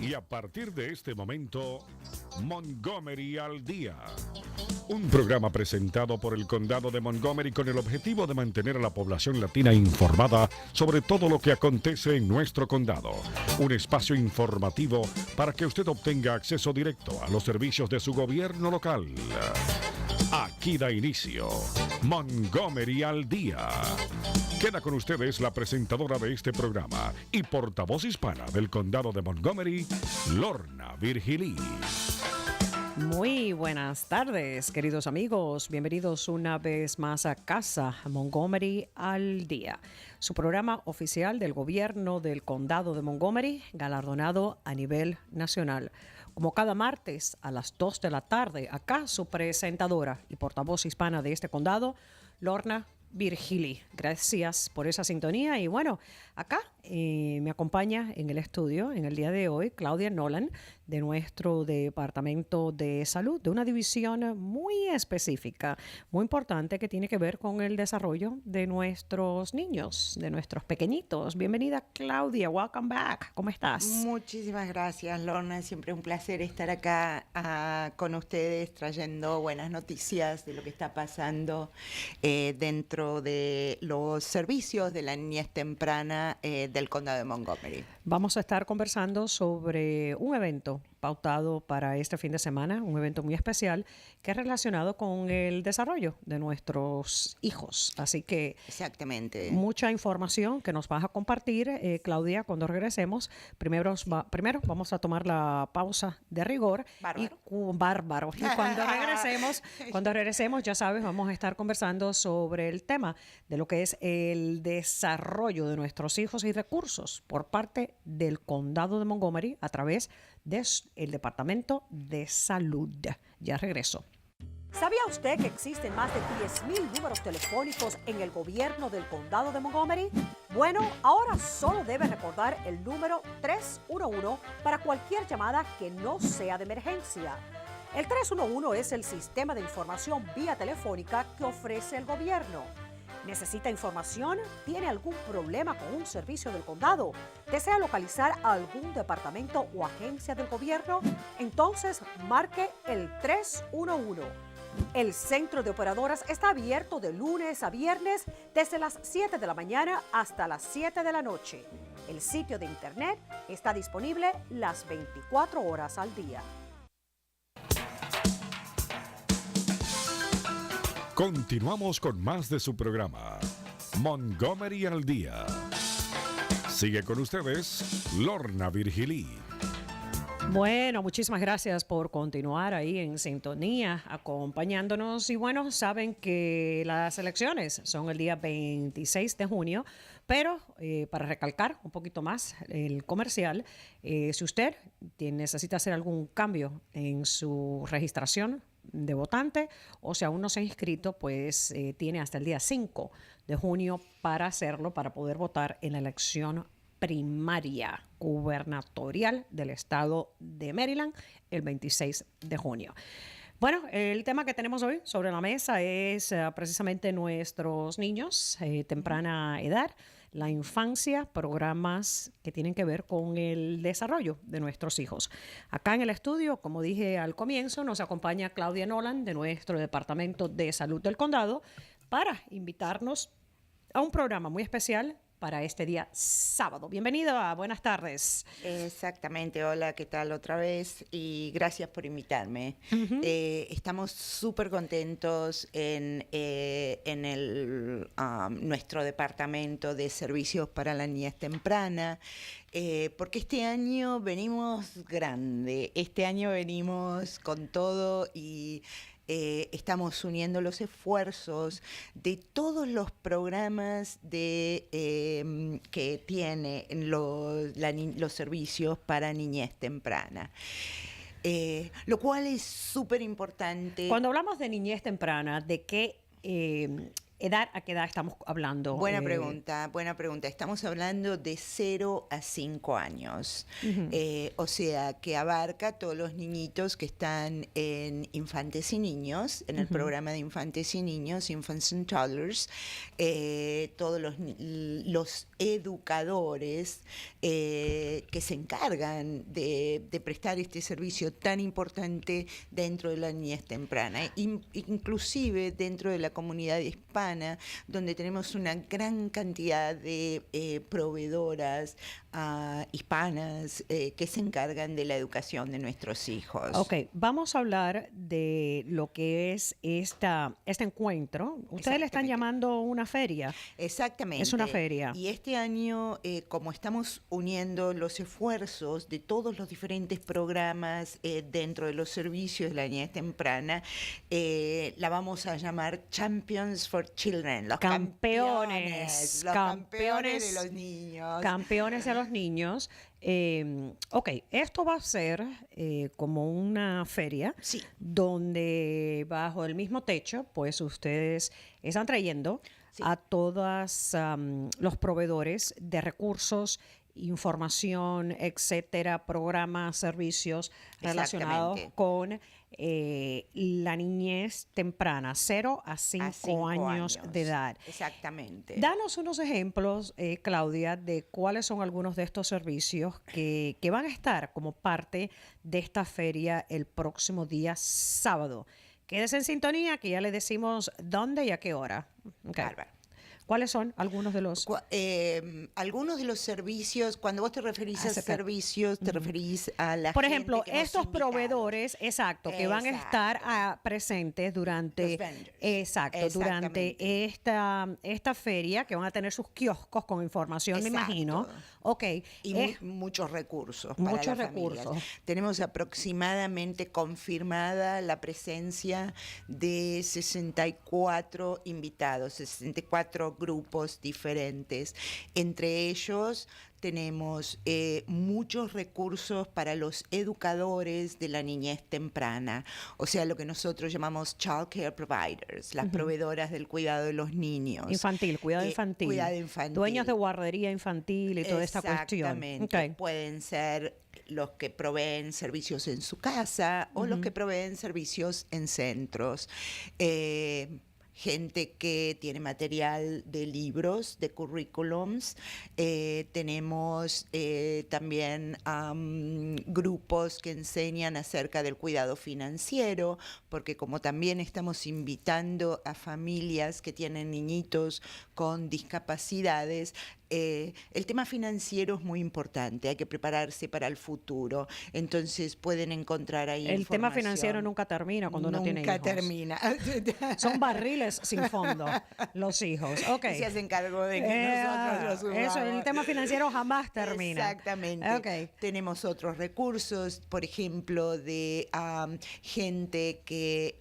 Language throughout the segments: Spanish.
Y a partir de este momento, Montgomery al Día. Un programa presentado por el Condado de Montgomery con el objetivo de mantener a la población latina informada sobre todo lo que acontece en nuestro condado. Un espacio informativo para que usted obtenga acceso directo a los servicios de su gobierno local. Aquí da inicio Montgomery al Día. Queda con ustedes la presentadora de este programa y portavoz hispana del condado de Montgomery, Lorna Virgilí. Muy buenas tardes, queridos amigos. Bienvenidos una vez más a casa, Montgomery al Día, su programa oficial del gobierno del condado de Montgomery, galardonado a nivel nacional. Como cada martes a las 2 de la tarde, acá su presentadora y portavoz hispana de este condado, Lorna Virgilí. Gracias por esa sintonía. Y bueno, acá me acompaña en el estudio en el día de hoy Claudia Nolan, de nuestro Departamento de Salud, de una división muy específica, muy importante, que tiene que ver con el desarrollo de nuestros niños, de nuestros pequeñitos. Bienvenida, Claudia. Welcome back. ¿Cómo estás? Muchísimas gracias, Lorna. Siempre un placer estar acá con ustedes trayendo buenas noticias de lo que está pasando dentro de los servicios de la niñez temprana del condado de Montgomery. Vamos a estar conversando sobre un evento pautado para este fin de semana, un evento muy especial que es relacionado con el desarrollo de nuestros hijos. Así que exactamente, mucha información que nos vas a compartir, Claudia, cuando regresemos. Primero vamos a tomar la pausa de rigor. Bárbaro. Y cuando regresemos, ya sabes, vamos a estar conversando sobre el tema de lo que es el desarrollo de nuestros hijos y recursos por parte del condado de Montgomery a través del Departamento de Salud. Ya regreso. ¿Sabía usted que existen más de 10,000 números telefónicos en el gobierno del condado de Montgomery? Bueno, ahora solo debe recordar el número 311 para cualquier llamada que no sea de emergencia. El 311 es el sistema de información vía telefónica que ofrece el gobierno. ¿Necesita información? ¿Tiene algún problema con un servicio del condado? ¿Desea localizar a algún departamento o agencia del gobierno? Entonces, marque el 311. El centro de operadoras está abierto de lunes a viernes desde las 7 de la mañana hasta las 7 de la noche. El sitio de internet está disponible las 24 horas al día. Continuamos con más de su programa, Montgomery al Día. Sigue con ustedes, Lorna Virgilí. Bueno, muchísimas gracias por continuar ahí en sintonía, acompañándonos. Y bueno, saben que las elecciones son el día 26 de junio, pero para recalcar un poquito más el comercial, si usted necesita hacer algún cambio en su registración de votante o si aún no se ha inscrito, pues tiene hasta el día 5 de junio para hacerlo, para poder votar en la elección primaria gubernatorial del estado de Maryland el 26 de junio. Bueno, el tema que tenemos hoy sobre la mesa es precisamente nuestros niños, temprana edad, la infancia, programas que tienen que ver con el desarrollo de nuestros hijos. Acá en el estudio, como dije al comienzo, nos acompaña Claudia Nolan de nuestro Departamento de Salud del Condado para invitarnos a un programa muy especial para este día sábado. Bienvenida, buenas tardes. Exactamente, hola, ¿qué tal otra vez? Y gracias por invitarme. Estamos súper contentos en nuestro departamento de servicios para la niñez temprana, porque este año venimos grande, este año venimos con todo y estamos uniendo los esfuerzos de todos los programas que tiene los servicios para niñez temprana. Lo cual es súper importante. Cuando hablamos de niñez temprana, ¿de qué ¿edad a qué edad estamos hablando? Buena pregunta, buena pregunta. Estamos hablando de 0 a 5 años. O sea, que abarca todos los niñitos que están en infantes y niños, en el programa de infantes y niños, Infants and Toddlers, todos los educadores que se encargan de prestar este servicio tan importante dentro de la niñez temprana, inclusive dentro de la comunidad hispana, donde tenemos una gran cantidad de proveedoras hispanas que se encargan de la educación de nuestros hijos. Ok, vamos a hablar de lo que es este encuentro. Ustedes le están llamando una feria. Exactamente. Es una feria. Y este año, como estamos uniendo los esfuerzos de todos los diferentes programas dentro de los servicios de la niñez temprana, la vamos a llamar Champions for Children, los campeones de los niños. Campeones de los niños. Ok, esto va a ser como una feria donde bajo el mismo techo, pues ustedes están trayendo a todos los proveedores de recursos, información, etcétera, programas, servicios relacionados con la niñez temprana, 0 a 5 años de edad. Exactamente. Danos unos ejemplos, Claudia, de cuáles son algunos de estos servicios que van a estar como parte de esta feria el próximo día sábado. Quédese en sintonía, que ya le decimos dónde y a qué hora. Okay. Bárbaro. ¿Cuáles son algunos de los...? Algunos de los servicios, cuando vos te referís a servicios, te referís a la Por gente ejemplo, que hemos estos invitado. proveedores, que van a estar presentes durante... Los vendors. Durante esta feria, que van a tener sus kioscos con información, me imagino. Ok. Y muchos recursos para muchos las familias. recursos. Tenemos aproximadamente confirmada la presencia de 64 invitados, 64 grupos diferentes. Entre ellos tenemos muchos recursos para los educadores de la niñez temprana, o sea, lo que nosotros llamamos child care providers, las proveedoras del cuidado de los niños. Cuidado infantil. Cuidado infantil. Dueños de guardería infantil y toda esta cuestión. Exactamente. Okay. Pueden ser los que proveen servicios en su casa o los que proveen servicios en centros. Gente que tiene material de libros, de currículums. Tenemos también grupos que enseñan acerca del cuidado financiero, porque como también estamos invitando a familias que tienen niñitos con discapacidades, el tema financiero es muy importante, hay que prepararse para el futuro. Entonces pueden encontrar ahí El tema financiero nunca termina cuando uno tiene hijos. Nunca termina. Son barriles sin fondo, los hijos. Okay. Y se hacen cargo de que nosotros los subamos. Eso, el tema financiero jamás termina. Exactamente. Okay. Tenemos otros recursos, por ejemplo, de gente que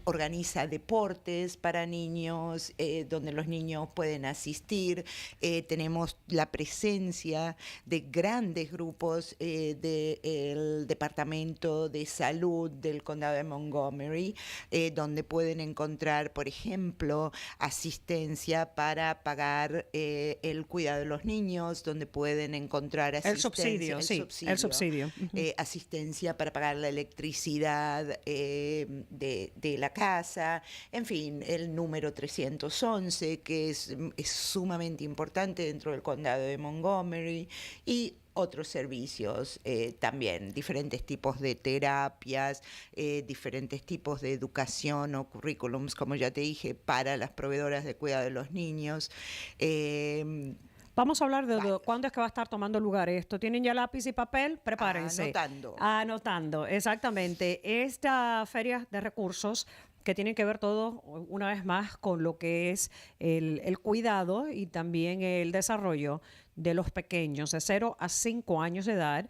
organiza deportes para niños, donde los niños pueden asistir. Tenemos la presencia de grandes grupos del Departamento de Salud del Condado de Montgomery, donde pueden encontrar, por ejemplo, asistencia para pagar el cuidado de los niños, donde pueden encontrar asistencia, el subsidio. Asistencia para pagar la electricidad de la casa, en fin, el número 311, que es sumamente importante dentro del condado de Montgomery, y otros servicios también, diferentes tipos de terapias, diferentes tipos de educación o currículums, como ya te dije, para las proveedoras de cuidado de los niños. Vamos a hablar de cuándo es que va a estar tomando lugar esto. ¿Tienen ya lápiz y papel? Prepárense. Anotando, exactamente. Esta feria de recursos que tienen que ver todo, una vez más, con lo que es el cuidado y también el desarrollo de los pequeños de 0 a 5 años de edad,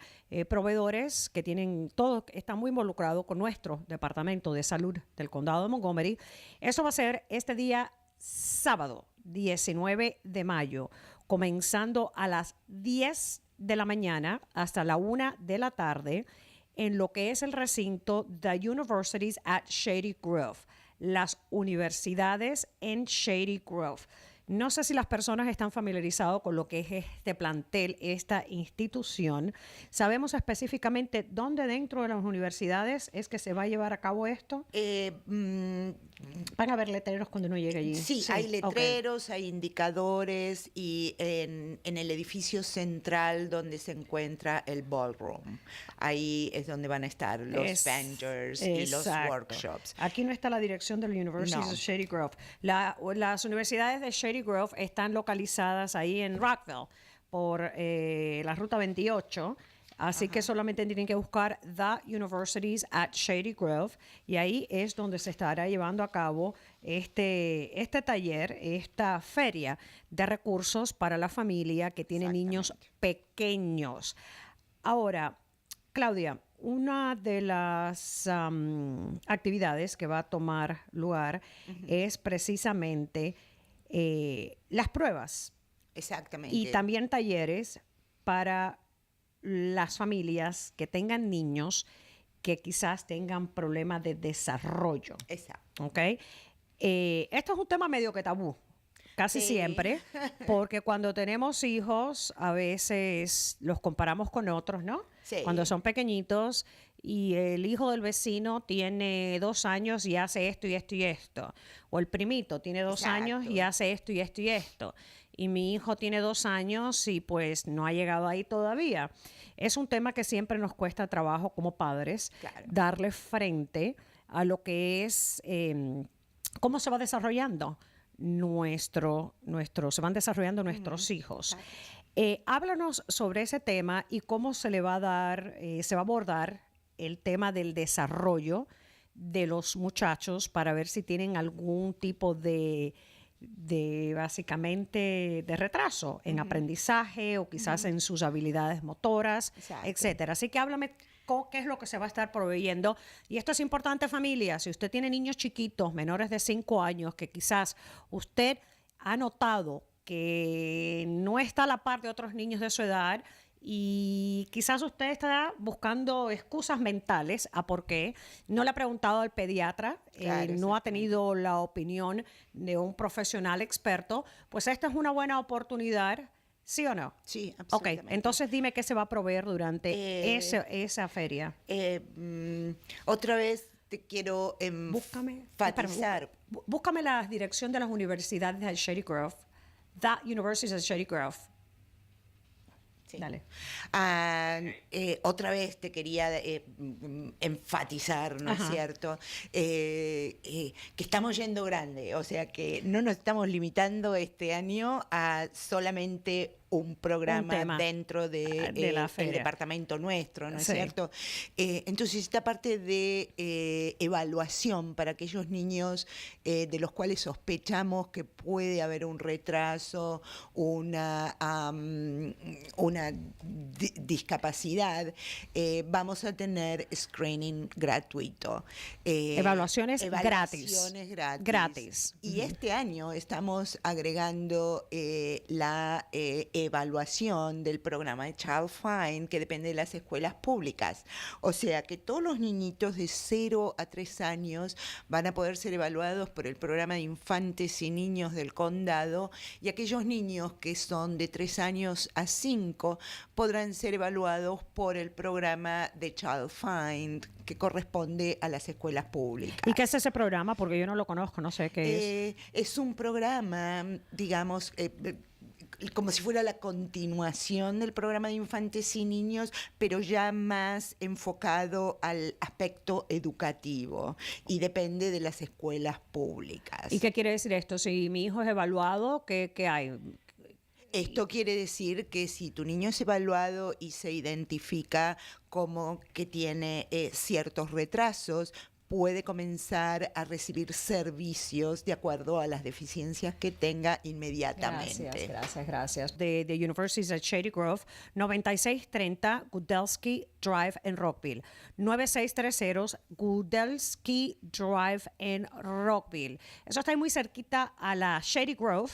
proveedores que tienen todo, están muy involucrados con nuestro Departamento de Salud del Condado de Montgomery. Eso va a ser este día sábado, 19 de mayo, comenzando a las 10 de la mañana hasta la 1 de la tarde, en lo que es el recinto The Universities at Shady Grove. las universidades en Shady Grove. No sé si las personas están familiarizadas con lo que es este plantel, esta institución. ¿Sabemos específicamente dónde dentro de las universidades es que se va a llevar a cabo esto? Van a haber letreros cuando uno llegue allí. Sí, hay letreros, hay indicadores y en el edificio central donde se encuentra el ballroom. Ahí es donde van a estar los vendors y los workshops. Aquí no está la dirección de la University of Shady Grove. Las universidades de Shady Grove están localizadas ahí en Rockville por la ruta 28. Así que solamente tienen que buscar The Universities at Shady Grove y ahí es donde se estará llevando a cabo este taller, esta feria de recursos para la familia que tiene niños pequeños. Ahora, Claudia, una de las actividades que va a tomar lugar es precisamente las pruebas. Exactamente. Y también talleres para las familias que tengan niños que quizás tengan problemas de desarrollo. Exacto. ¿Ok? Esto es un tema medio que tabú, casi siempre, porque cuando tenemos hijos a veces los comparamos con otros, ¿no? Sí. Cuando son pequeñitos y el hijo del vecino tiene 2 años y hace esto y esto y esto. O el primito tiene 2 años y hace esto y esto y esto. Y mi hijo tiene 2 años y pues no ha llegado ahí todavía. Es un tema que siempre nos cuesta trabajo como padres, darle frente a lo que es cómo se va desarrollando se van desarrollando nuestros hijos. Háblanos sobre ese tema y cómo se le va a dar, se va a abordar el tema del desarrollo de los muchachos para ver si tienen algún tipo de básicamente de retraso en aprendizaje o quizás en sus habilidades motoras, etcétera. Así que háblame qué es lo que se va a estar proveyendo. Y esto es importante, familia. Si usted tiene niños chiquitos, menores de 5 años, que quizás usted ha notado que no está a la par de otros niños de su edad y quizás usted está buscando excusas mentales a por qué, no le ha preguntado al pediatra, no ha tenido la opinión de un profesional experto, pues esta es una buena oportunidad, ¿sí o no? Sí, absolutamente. Ok, entonces dime qué se va a proveer durante esa feria. Otra vez te quiero enfatizar. Búscame la dirección de las universidades de Shady Grove. The Universities of Shady Grove. Sí. Dale. Otra vez te quería enfatizar, ¿no es cierto? Que estamos yendo grande, o sea que no nos estamos limitando este año a solamente un programa dentro de la feria. el departamento nuestro, ¿no es cierto? Entonces, esta parte de evaluación para aquellos niños de los cuales sospechamos que puede haber un retraso, una discapacidad, vamos a tener screening gratuito. Evaluaciones gratis. Y este año estamos agregando la evaluación del programa de Child Find, que depende de las escuelas públicas. O sea que todos los niñitos de 0 a 3 años van a poder ser evaluados por el programa de infantes y niños del condado, y aquellos niños que son de 3 años a 5 podrán ser evaluados por el programa de Child Find, que corresponde a las escuelas públicas. ¿Y qué es ese programa? Porque yo no lo conozco, no sé qué es. Es un programa, digamos, como si fuera la continuación del programa de infantes y niños, pero ya más enfocado al aspecto educativo, y depende de las escuelas públicas. ¿Y qué quiere decir esto? Si mi hijo es evaluado, ¿qué hay? Esto quiere decir que si tu niño es evaluado y se identifica como que tiene ciertos retrasos, puede comenzar a recibir servicios de acuerdo a las deficiencias que tenga inmediatamente. Gracias. De Universities at Shady Grove, 9630 Gudelsky Drive en Rockville. 9630 Gudelsky Drive en Rockville. Eso está muy cerquita a la Shady Grove.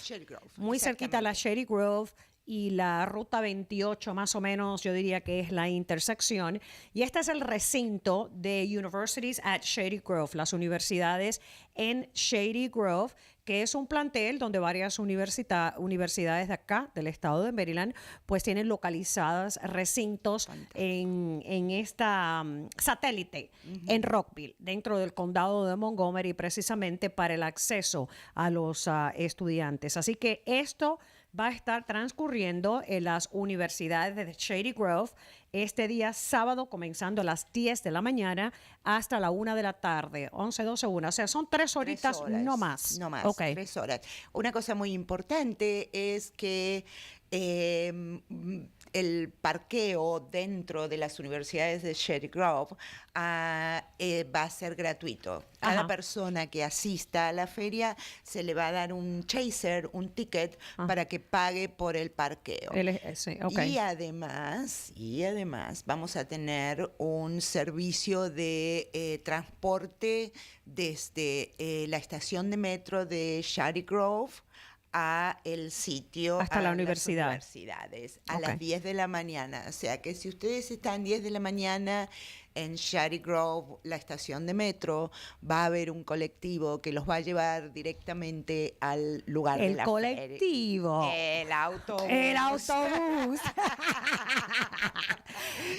Muy cerquita a la Shady Grove. y la Ruta 28, más o menos, yo diría que es la intersección. Y este es el recinto de Universities at Shady Grove, las universidades en Shady Grove, que es un plantel donde varias universidades de acá, del estado de Maryland, pues tienen localizadas recintos en esta satélite en Rockville, dentro del condado de Montgomery, precisamente para el acceso a los estudiantes. Así que esto va a estar transcurriendo en las universidades de Shady Grove este día sábado, comenzando a las 10 de la mañana hasta la 1 de la tarde, 11, 12, 1. O sea, son 3 horitas, 3 horas, no más. No más, Ok. 3 horas. Una cosa muy importante es que el parqueo dentro de las universidades de Shady Grove va a ser gratuito. Cada Ajá. persona que asista a la feria se le va a dar un chaser, un ticket, para que pague por el parqueo. Sí, ok. Y además vamos a tener un servicio de transporte desde la estación de metro de Shady Grove a el sitio, Hasta a la las universidad. universidades, a Ok. las 10 de la mañana. O sea que si ustedes están 10 de la mañana en Shady Grove, la estación de metro, va a haber un colectivo que los va a llevar directamente al lugar de El la colectivo. feria. El autobús. El autobús.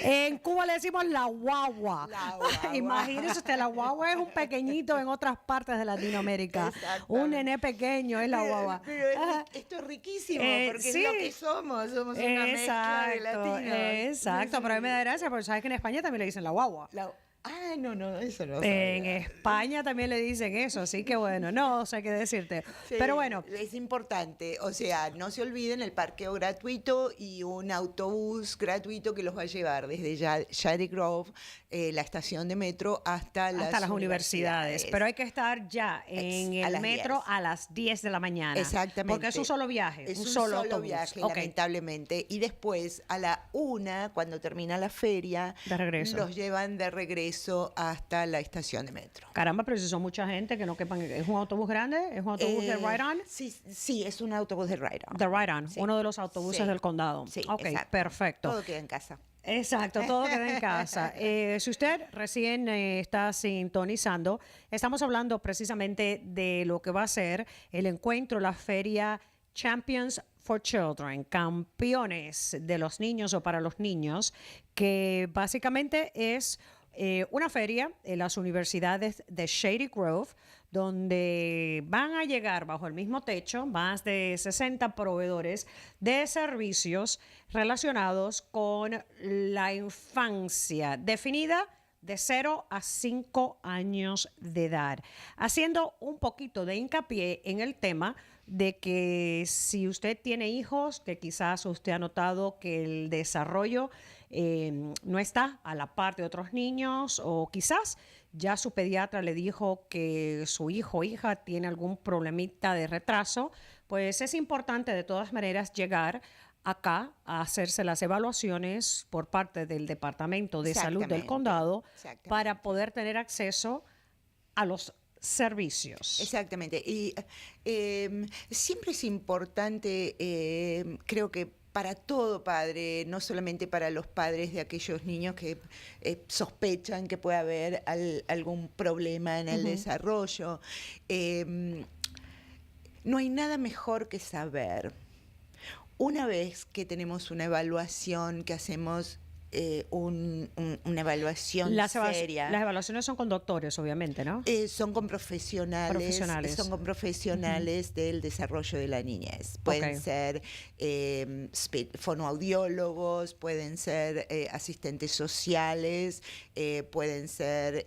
En Cuba le decimos la guagua. La guagua. Imagínese usted, la guagua es un pequeñito en otras partes de Latinoamérica. Exactamente. Un nené pequeño es la guagua. Pero Ajá. esto es riquísimo, porque sí. es lo que somos una mezcla de latinos. Exacto, pero a mí me da gracia porque sabes que en España también le dicen la guagua. No, eso no En sabía. España también le dicen eso, así que bueno, no sé qué decirte. Sí, Pero bueno, es importante, o sea, no se olviden el parqueo gratuito y un autobús gratuito que los va a llevar desde Shady Grove, la estación de metro, hasta las universidades. Pero hay que estar ya en A el las metro 10. a las 10 de la mañana. Exactamente. Porque es un solo viaje, Es un un solo solo autobús. viaje, Ok. lamentablemente. Y después, a la 1, cuando termina la feria, De regreso. los llevan de regreso hasta la estación de metro. Caramba, pero si son mucha gente que no quepan. ¿Es un autobús grande? ¿Es un autobús de Ride-On? Sí, es un autobús de Ride-On. De Ride-On, Sí. uno de los autobuses Sí. del condado. Sí, Ok, exacto. perfecto. Todo queda en casa. Exacto, todo queda en casa. Si usted recién está sintonizando, estamos hablando precisamente de lo que va a ser el encuentro, la feria Champions for Children, campeones de los niños o para los niños, que básicamente es una feria en las universidades de Shady Grove, donde van a llegar bajo el mismo techo más de 60 proveedores de servicios relacionados con la infancia, definida de 0 a 5 años de edad, haciendo un poquito de hincapié en el tema de que si usted tiene hijos, que quizás usted ha notado que el desarrollo no está a la par de otros niños, o quizás ya su pediatra le dijo que su hijo o hija tiene algún problemita de retraso, pues es importante de todas maneras llegar acá a hacerse las evaluaciones por parte del Departamento de Salud del Exactamente, condado exactamente. para poder tener acceso a los servicios. Exactamente. Y siempre es importante, creo que para todo padre, no solamente para los padres de aquellos niños que sospechan que puede haber algún problema en el desarrollo, no hay nada mejor que saber. Una vez que tenemos una evaluación, que hacemos una evaluación seria. Las evaluaciones son con doctores, obviamente, ¿no? Son con profesionales. Son con profesionales del desarrollo de la niñez. Pueden ser fonoaudiólogos, pueden ser asistentes sociales, pueden ser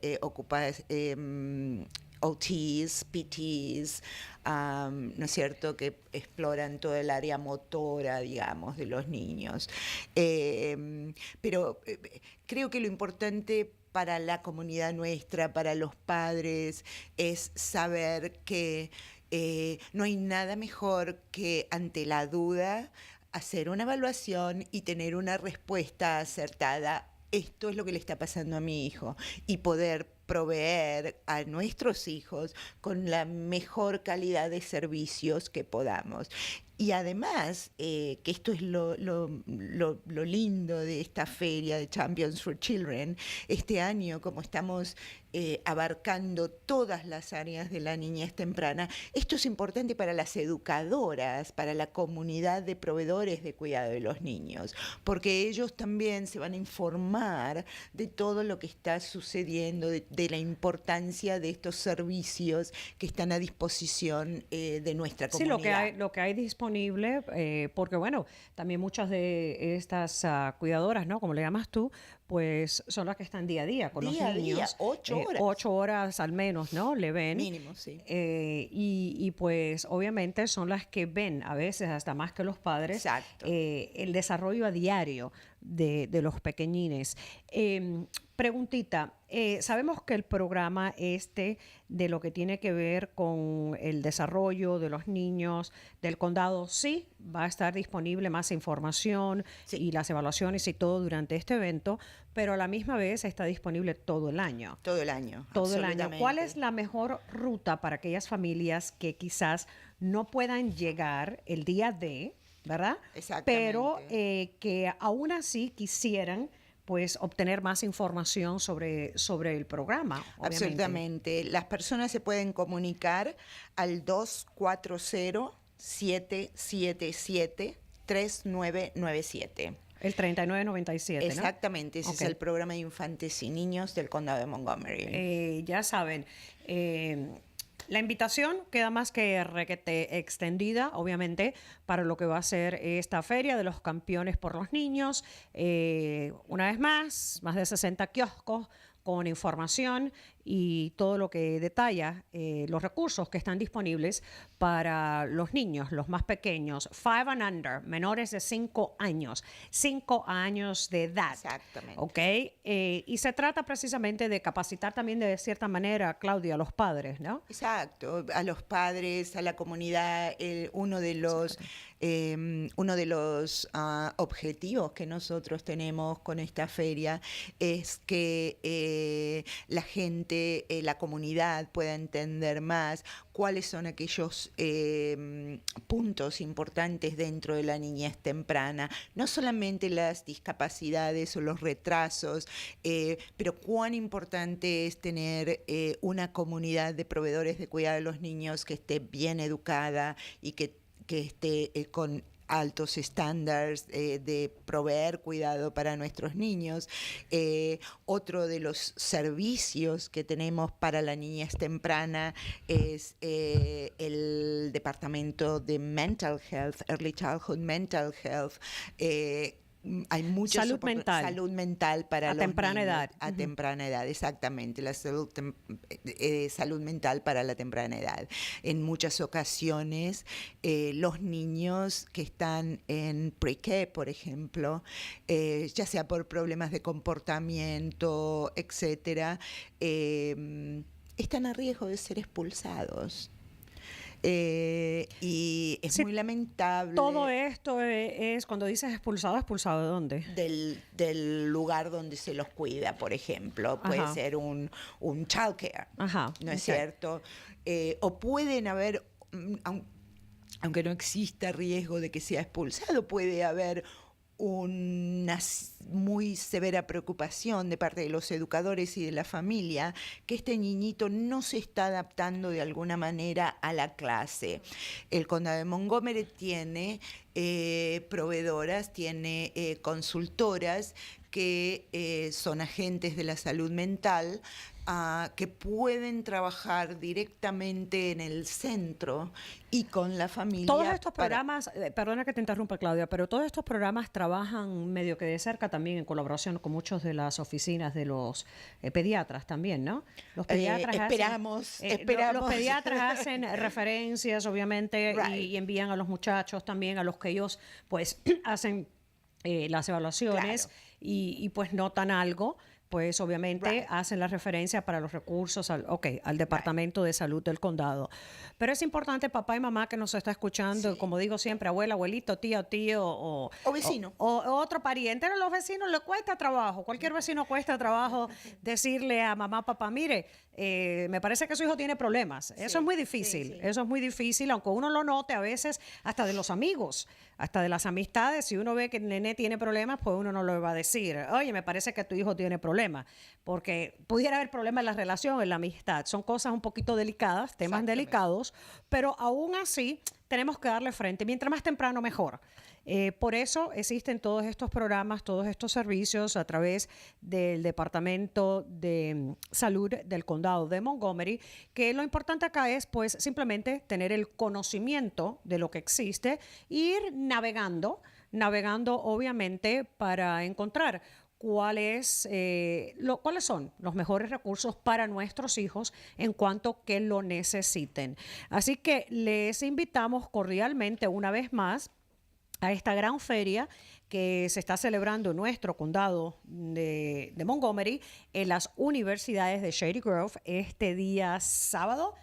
OTs, PTs, ¿no es cierto?, que exploran todo el área motora, digamos, de los niños. Pero creo que lo importante para la comunidad nuestra, para los padres, es saber que no hay nada mejor que ante la duda hacer una evaluación y tener una respuesta acertada. Esto es lo que le está pasando a mi hijo, y poder proveer a nuestros hijos con la mejor calidad de servicios que podamos. Y además, que esto es lo lindo de esta feria de Champions for Children, este año, como estamos abarcando todas las áreas de la niñez temprana, esto es importante para las educadoras, para la comunidad de proveedores de cuidado de los niños, porque ellos también se van a informar de todo lo que está sucediendo, de la importancia de estos servicios que están a disposición de nuestra comunidad. Sí, lo que hay disponible, porque bueno, también muchas de estas cuidadoras, ¿no? Como le llamas tú, pues son las que están día a día con los niños. Día, 8 horas. 8 horas al menos, ¿no? Le ven. Mínimo, sí. Y pues obviamente son las que ven, a veces hasta más que los padres, el desarrollo a diario de los pequeñines. Preguntita, sabemos que el programa de lo que tiene que ver con el desarrollo de los niños del condado, sí, va a estar disponible más información y las evaluaciones y todo durante este evento, pero a la misma vez está disponible todo el año. Todo el año. Todo el año. ¿Cuál es la mejor ruta para aquellas familias que quizás no puedan llegar el día de, ¿verdad? Exactamente. Pero que aún así quisieran pues obtener más información sobre el programa? Obviamente. Absolutamente. Las personas se pueden comunicar al 240-777-3997. El 3997, ¿no? Exactamente, ese es el programa de infantes y niños del condado de Montgomery. Ya saben, la invitación queda más que requete extendida, obviamente, para lo que va a ser esta feria de los campeones por los niños. Una vez más de 60 kioscos con información y todo lo que detalla los recursos que están disponibles para los niños, los más pequeños, 5 and under, menores de 5 años, 5 años de edad. Exactamente. ¿Ok? Y se trata precisamente de capacitar también de cierta manera, Claudia, a los padres, ¿no? Exacto, a los padres, a la comunidad. Uno de los objetivos que nosotros tenemos con esta feria es que la gente, la comunidad pueda entender más cuáles son aquellos puntos importantes dentro de la niñez temprana, no solamente las discapacidades o los retrasos, pero cuán importante es tener una comunidad de proveedores de cuidado de los niños que esté bien educada y que esté con altos estándares de proveer cuidado para nuestros niños. Otro de los servicios que tenemos para la niñez temprana es el Departamento de Mental Health, Early Childhood Mental Health. Hay mucha salud mental para los temprana niños, edad. a temprana edad, exactamente, la salud mental para la temprana edad. En muchas ocasiones los niños que están en pre-K, por ejemplo, ya sea por problemas de comportamiento, etcétera, están a riesgo de ser expulsados. Y es muy lamentable. Todo esto es, cuando dices expulsado ¿de dónde? Del lugar donde se los cuida, por ejemplo. Puede ser un childcare, ¿no es cierto? O pueden haber, aunque no exista riesgo de que sea expulsado, puede haber una muy severa preocupación de parte de los educadores y de la familia que este niñito no se está adaptando de alguna manera a la clase. El condado de Montgomery tiene proveedoras, tiene consultoras que son agentes de la salud mental, que pueden trabajar directamente en el centro y con la familia. Todos estos programas, perdona que te interrumpa, Claudia, pero todos estos programas trabajan medio que de cerca también en colaboración con muchas de las oficinas de los pediatras también, ¿no? Los pediatras esperamos. Los pediatras hacen referencias, obviamente, y envían a los muchachos también, a los que ellos pues hacen las evaluaciones, y pues notan algo pues obviamente hacen la referencia para los recursos al Departamento de Salud del condado. Pero es importante, papá y mamá que nos está escuchando, como digo siempre, abuela, abuelito, tía o tío o vecino. O otro pariente. A los vecinos les cuesta trabajo. Cualquier vecino cuesta trabajo decirle a mamá, papá, mire, me parece que su hijo tiene problemas. Eso es muy difícil. Eso es muy difícil, aunque uno lo note a veces hasta de los amigos, hasta de las amistades. Si uno ve que el nene tiene problemas, pues uno no lo va a decir. Oye, me parece que tu hijo tiene problemas. Porque pudiera haber problemas en la relación, en la amistad. Son cosas un poquito delicadas, temas delicados, pero aún así tenemos que darle frente. Mientras más temprano, mejor. Por eso existen todos estos programas, todos estos servicios a través del Departamento de Salud del Condado de Montgomery, que lo importante acá es pues simplemente tener el conocimiento de lo que existe, ir navegando obviamente para encontrar cuáles son los mejores recursos para nuestros hijos en cuanto que lo necesiten. Así que les invitamos cordialmente una vez más a esta gran feria que se está celebrando en nuestro condado de Montgomery, en las universidades de Shady Grove, este día sábado,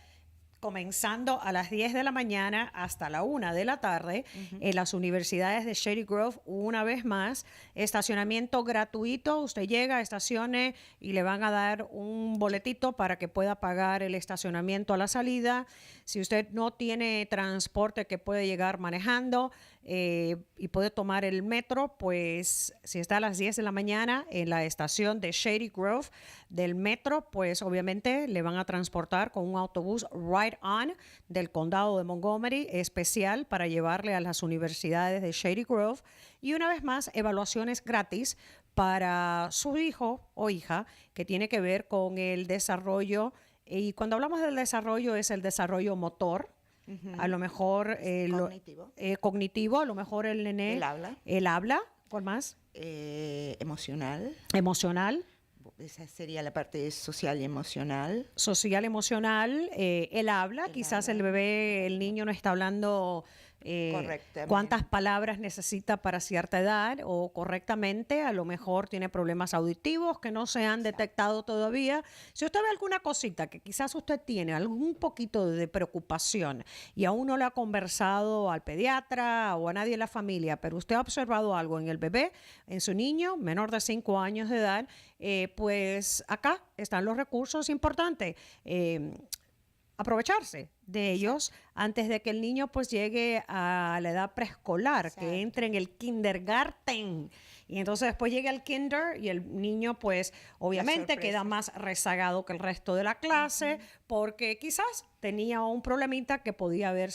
comenzando a las 10 de la mañana hasta la 1 de la tarde, en las universidades de Shady Grove. Una vez más, estacionamiento gratuito. Usted llega, estacione y le van a dar un boletito para que pueda pagar el estacionamiento a la salida. Si usted no tiene transporte que puede llegar manejando y puede tomar el metro, pues si está a las 10 de la mañana en la estación de Shady Grove del metro, pues obviamente le van a transportar con un autobús Ride On del condado de Montgomery, especial para llevarle a las universidades de Shady Grove. Y una vez más, evaluaciones gratis para su hijo o hija, que tiene que ver con el desarrollo. Y cuando hablamos del desarrollo, es el desarrollo motor, a lo mejor cognitivo, a lo mejor el nene. El habla, ¿cuál más? Emocional. Esa sería la parte social y emocional. Social, emocional, él habla, quizás el bebé, el niño no está hablando cuántas palabras necesita para cierta edad o correctamente, a lo mejor tiene problemas auditivos que no se han detectado todavía. Si usted ve alguna cosita que quizás usted tiene algún poquito de preocupación y aún no le ha conversado al pediatra o a nadie en la familia, pero usted ha observado algo en el bebé, en su niño menor de 5 años de edad, pues acá están los recursos importantes. Aprovecharse de ellos antes de que el niño pues llegue a la edad preescolar, que entre en el kindergarten. Y entonces después llega el kinder y el niño pues obviamente queda más rezagado que el resto de la clase porque quizás tenía un problemita que podía haber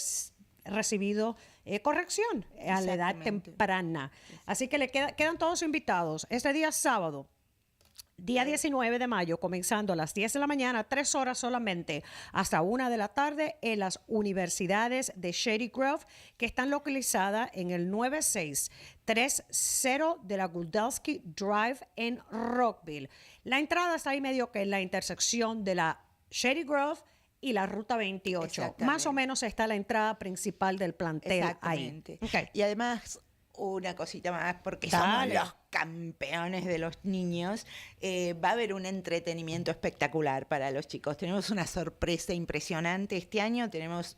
recibido corrección a la edad temprana. Así que quedan todos invitados este día sábado. Día 19 de mayo, comenzando a las 10 de la mañana, 3 horas solamente, hasta 1 de la tarde, en las universidades de Shady Grove, que están localizadas en el 9630 de la Gudelsky Drive en Rockville. La entrada está ahí medio que en la intersección de la Shady Grove y la Ruta 28. Más o menos está la entrada principal del plantel ahí. Okay. Y además, una cosita más, porque somos los campeones de los niños, va a haber un entretenimiento espectacular para los chicos. Tenemos una sorpresa impresionante este año. Tenemos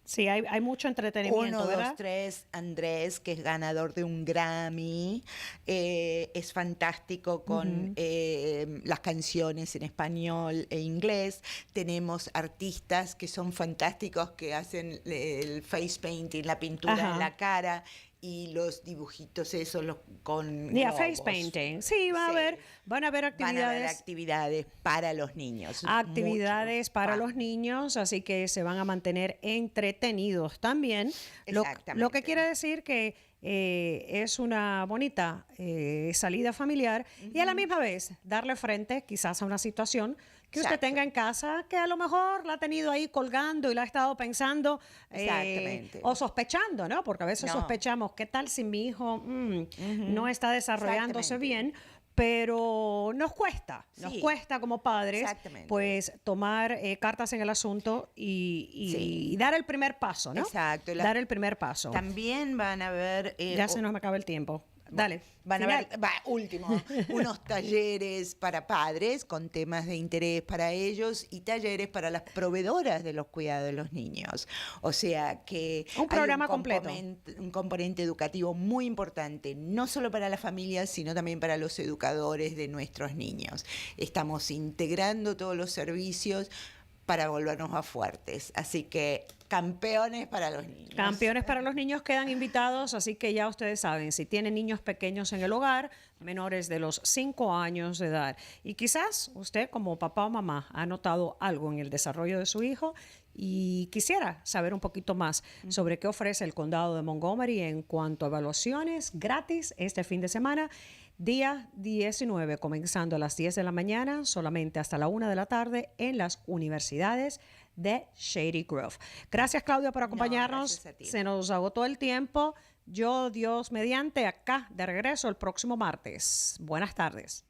Sí, hay mucho entretenimiento, 1, 2, 3, Andrés, que es ganador de un Grammy. Es fantástico con las canciones en español e inglés. Tenemos artistas que son fantásticos, que hacen el face painting, la pintura en la cara, y los dibujitos esos con face painting. Sí, van a haber actividades. Van a haber actividades para los niños. Actividades para los niños, así que se van a mantener entretenidos también. Lo que quiere decir que es una bonita salida familiar y a la misma vez darle frente quizás a una situación que usted tenga en casa, que a lo mejor la ha tenido ahí colgando y la ha estado pensando o sospechando, ¿no? Porque a veces sospechamos, ¿qué tal si mi hijo no está desarrollándose bien? Pero nos cuesta como padres, pues tomar cartas en el asunto y dar el primer paso, ¿no? Exacto. Dar el primer paso. También van a ver... ya se nos acaba el tiempo. Dale. Van a haber, unos talleres para padres con temas de interés para ellos y talleres para las proveedoras de los cuidados de los niños. O sea que un programa completo. Un componente educativo muy importante, no solo para las familias, sino también para los educadores de nuestros niños. Estamos integrando todos los servicios para volvernos más fuertes. Así que campeones para los niños. Campeones para los niños quedan invitados, así que ya ustedes saben, si tienen niños pequeños en el hogar, menores de los 5 años de edad, y quizás usted como papá o mamá ha notado algo en el desarrollo de su hijo y quisiera saber un poquito más sobre qué ofrece el condado de Montgomery en cuanto a evaluaciones gratis este fin de semana, día 19, comenzando a las 10 de la mañana, solamente hasta la 1 de la tarde en las universidades de Shady Grove. Gracias, Claudia, por acompañarnos. No, se nos agotó el tiempo. Yo, Dios mediante, acá de regreso el próximo martes. Buenas tardes.